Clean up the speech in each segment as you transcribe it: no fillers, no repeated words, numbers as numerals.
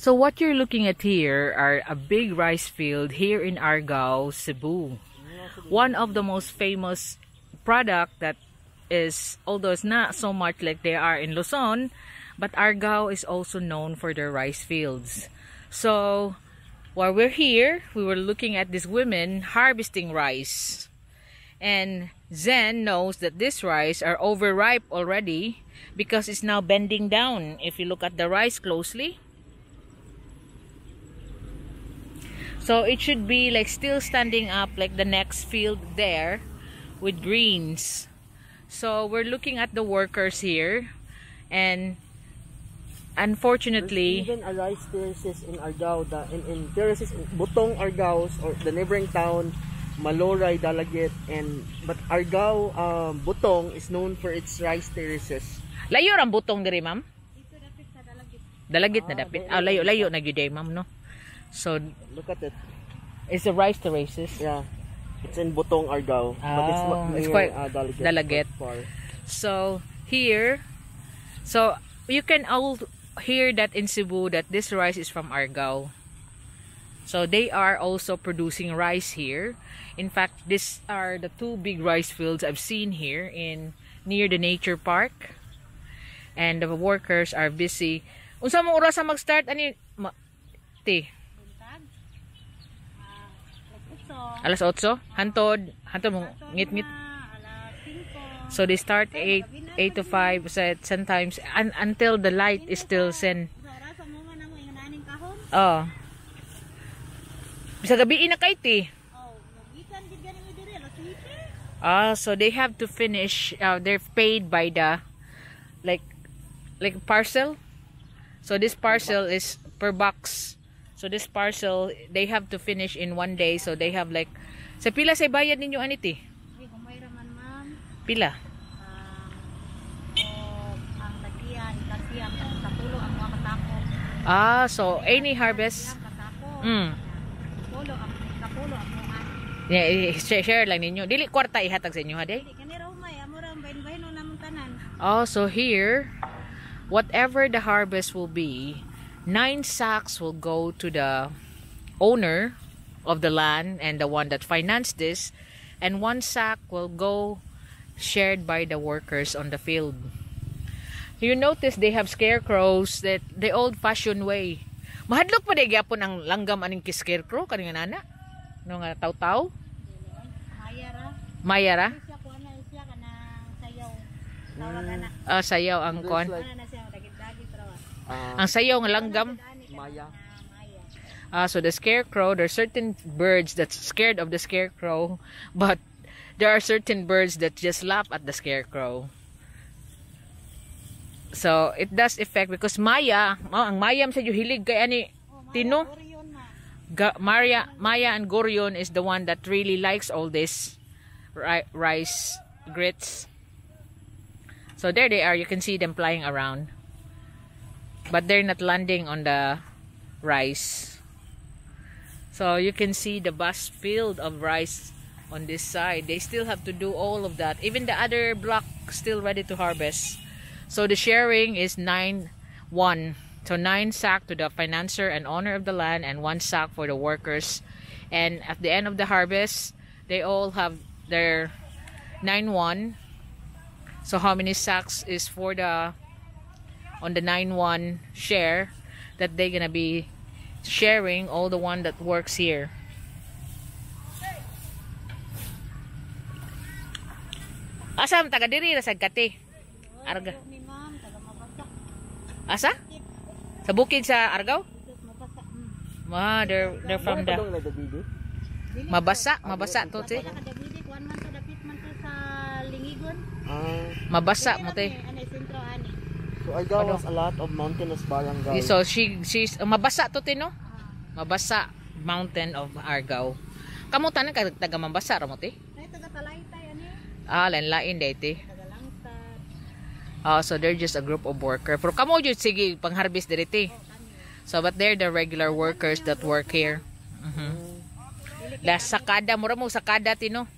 So what you're looking at here are a big rice field here in Argao, Cebu. One of the most famous product that is, although it's not so much like they are in Luzon, but Argao is also known for their rice fields. So while we're here, we were looking at these women harvesting rice. And Zen knows that this rice are overripe already because it's now bending down. If you look at the rice closely, so it should be like still standing up like the next field there with greens. So we're looking at the workers here, and unfortunately, there's even a rice terraces in Argao, in terraces in Butong, Argao, or the neighboring town Maloray, Dalagit, but Argao, Butong is known for its rice terraces. Layo ang Butong diri, ma'am? Dito dapit sa Dalagit. Dalagit na dapit. Layo na gyud, ma'am, no? So look at it. It's the rice terraces. Yeah, it's in Butong, Argao, but it's quite Dalagit. So here, so you can all hear that in Cebu that this rice is from Argao. So they are also producing rice here. In fact, these are the two big rice fields I've seen here near the nature park. And the workers are busy. Unsa mo oras mag-start ani? Ti. Alas 8. Hantod mo ngit-ngit. So they start 8 to 5 sometimes until the light is still sen. Oh. Bisa gabi na kay ti. So they have to finish. They're paid by the like parcel. So this parcel is per box. So this parcel they have to finish in 1 day. So they have like sa pila say bayad ninyo ani ti? Ay kumay ra man ma'am. Pila? Ang tagian sa pulo ang mga katako. So any harvest. Pulo ang kapulo ang mga. Yeah, share lang ninyo. Dili kwarta ihatag sa inyo ha day? Dili kanira umay amo ra bahin-bahin namon tanan. So here, whatever the harvest will be, 9 sacks will go to the owner of the land and the one that financed this, and 1 sack will go shared by the workers on the field. You notice they have scarecrows that the old-fashioned way. Mahadlok pa day gyapon ang langgam aning scarecrow kaning nana. No nga taw-taw? Mayara? Siya ko ana siya kanang sayaw. Tawag ana. Sayaw ang kon. Ana na siya dagit-dagit raw. Ang sayaw ng langgam. Maya. So the scarecrow, there are certain birds that's scared of the scarecrow, but there are certain birds that just laugh at the scarecrow. So it does affect because Maya, ang Maya sa hilig kay ani Tino. Maya and Gorion is the one that really likes all this rice grits. So there they are. You can see them flying around, but they're not landing on the rice. So you can see the vast field of rice on this side. They still have to do all of that. Even the other block still ready to harvest. So the sharing is 9-1. So 9 sack to the financier and owner of the land, and 1 sack for the workers. And at the end of the harvest, they all have their 9-1. So how many sacks is for the on the 9-1 share that they're gonna be sharing all the one that works here. Asa taga diri ra sad kati? Arga. Asa? Sa bukid sa Argao? They're from the Mabasa to ti. Mabasa mo ti. So Argao has a lot of mountainous barangay. So she's Mabasa to ti no? Mabasa mountain of Argao. Kamo tanan ka taga Mabasa ra mo ti? Ay taga Talaytay ani. Lain-lain day ti. Taga Langtad. So they're just a group of workers. Pero kamo jud sige pang-harvest diri ti. So but they're the regular workers that work here. La sakada mura mo sakada ti no?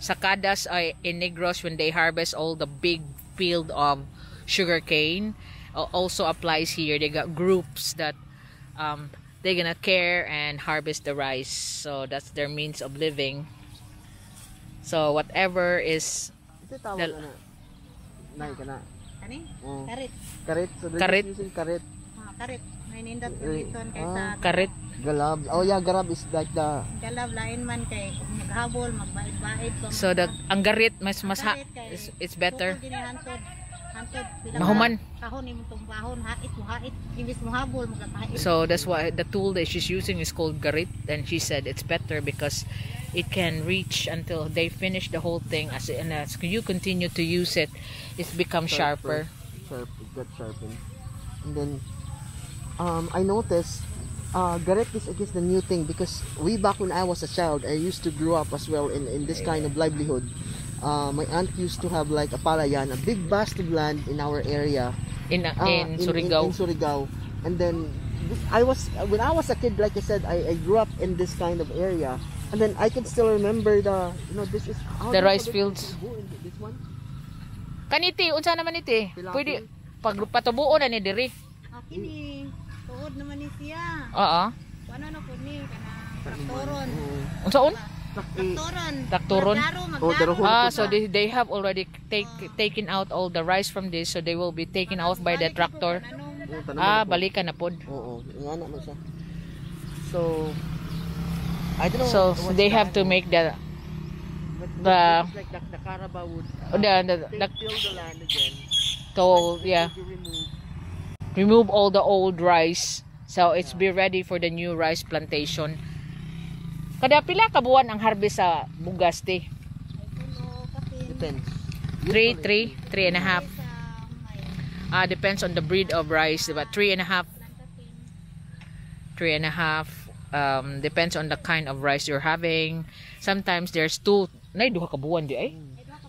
Sakadas in Negros when they harvest all the big field of sugarcane also applies here. They got groups that they're gonna care and harvest the rice. So that's their means of living. So whatever is Ito tawag na. Nay ka na. Kani? Oh. Karit. Karit. So they're Karit. just using karit. Karit. May nindot ko dito kaysa karit. Galab. Oh yeah, garab is like the galab lain man kay maghabol, magbait-bait ko. So ang garit it's better. Hantod Mahuman. Kahon imong tumbahon, hait mo hait, imbis mo habol mo kahit. So that's why the tool that she's using is called garit, and she said it's better because it can reach until they finish the whole thing. As you continue to use it, it's become sharper. Sharp, it got sharpened. And then I noticed garet is I guess the new thing, because way back when I was a child, I used to grow up as well in this kind of livelihood. My aunt used to have like a palayan, a big vast of land in our area In Surigao. in Surigao. And then when I was a kid, like I said, I grew up in this kind of area, and then I can still remember this is The rice fields. This one. Kaniti, unsa naman iti? Pilapil. Pwede pag patubuo na ni diri. Kini tuod naman ni siya. Oo. Ano na po ni kana traktoron. Unsaon? Traktoron. Oh, So they have already taken out all the rice from this, so they will be taken out by the tractor. Balikan na pod. Oo, nga naman siya. So I don't know. So what's they have that. to make the It's like the Carabao would till the land again. Remove all the old rice, so it's be ready for the new rice plantation. Kada pila ka buwan ang harvest sa bugas ti? Depends. 3.5. Depends on the breed of rice, but 3.5. Depends on the kind of rice you're having. Sometimes there's 2 ka buwan di ay.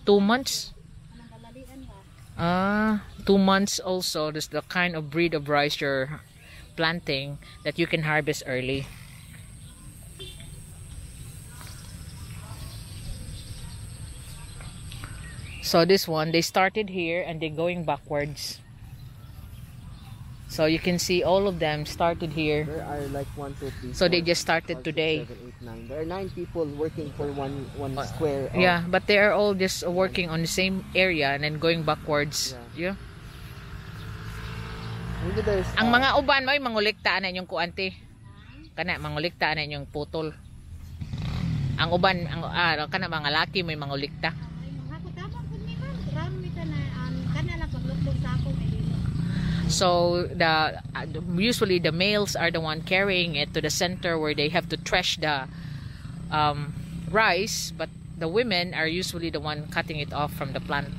2 months. 2 months also. There's the kind of breed of rice you're planting that you can harvest early. So this one, they started here and they're going backwards. So you can see all of them started here. There are like 1, 2, 3. So they 4, just started 5, 6, today. 7, 8, 9. There are 9 people working for one square. Yeah, but they are all just working on the same area and then going backwards. Yeah. Ang mga uban may manguliktaan na yung kuante. Kana manguliktaan na yung putol. Ang uban kana mga laki may mangulikta. So usually the males are the one carrying it to the center where they have to thresh the rice, but the women are usually the one cutting it off from the plant.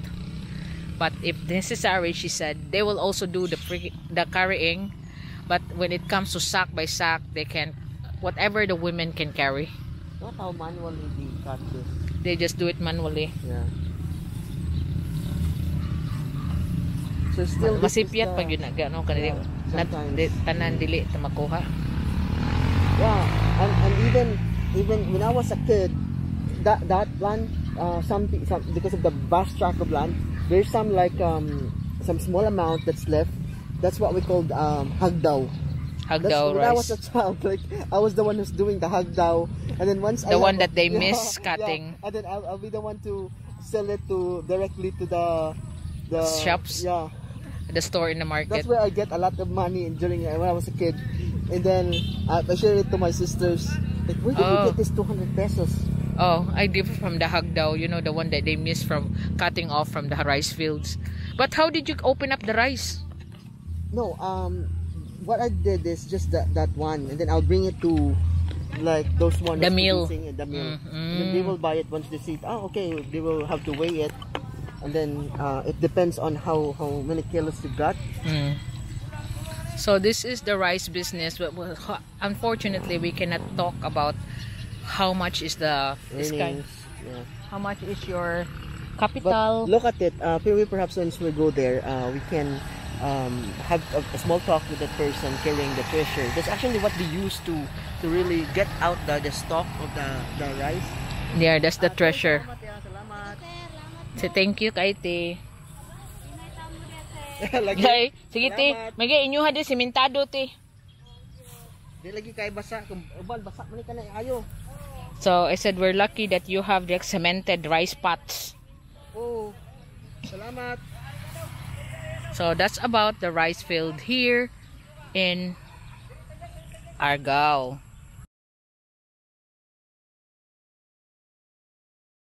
But if necessary, she said, they will also do the carrying, but when it comes to sack by sack, they can, whatever the women can carry. What how manually they cut this? They just do it manually. Yeah. So still Masipyat pag yun na gano kanila tanan dili ta makuha. Yeah, and even when I was a kid, that land some because of the vast tract of land, there's some like some small amount that's left. That's what we called hagdaw. Hagdaw rice. When I was a child, like I was the one who's doing the hagdaw, and then once the one that they miss cutting. Yeah, and then I'll be the one to sell it directly to the shops. Yeah. The store in the market. That's where I get a lot of money during when I was a kid, and then I share it to my sisters. Like, where did you get this 200 pesos? Oh, I did from the hagdaw, you know, the one that they miss from cutting off from the rice fields. But how did you open up the rice? No, what I did is just that one, and then I'll bring it to like those ones. The mill. The mill. And then they will buy it once they see it. Oh, okay. They will have to weigh it. And then it depends on how many kilos you got. So this is the rice business, but unfortunately we cannot talk about how much is this kind. Yeah. How much is your capital? But look at it. Perhaps once we go there, we can have a small talk with the person carrying the treasure. That's actually what they use to really get out the stock of the rice. Yeah, that's the treasure. So, thank you kay te. Sige te, magay inyo ha di simentado te. Di lagi kay basa kung uban basa man ni kanay ayo. So I said we're lucky that you have the cemented rice pots. Oh. Salamat. So that's about the rice field here in Argao.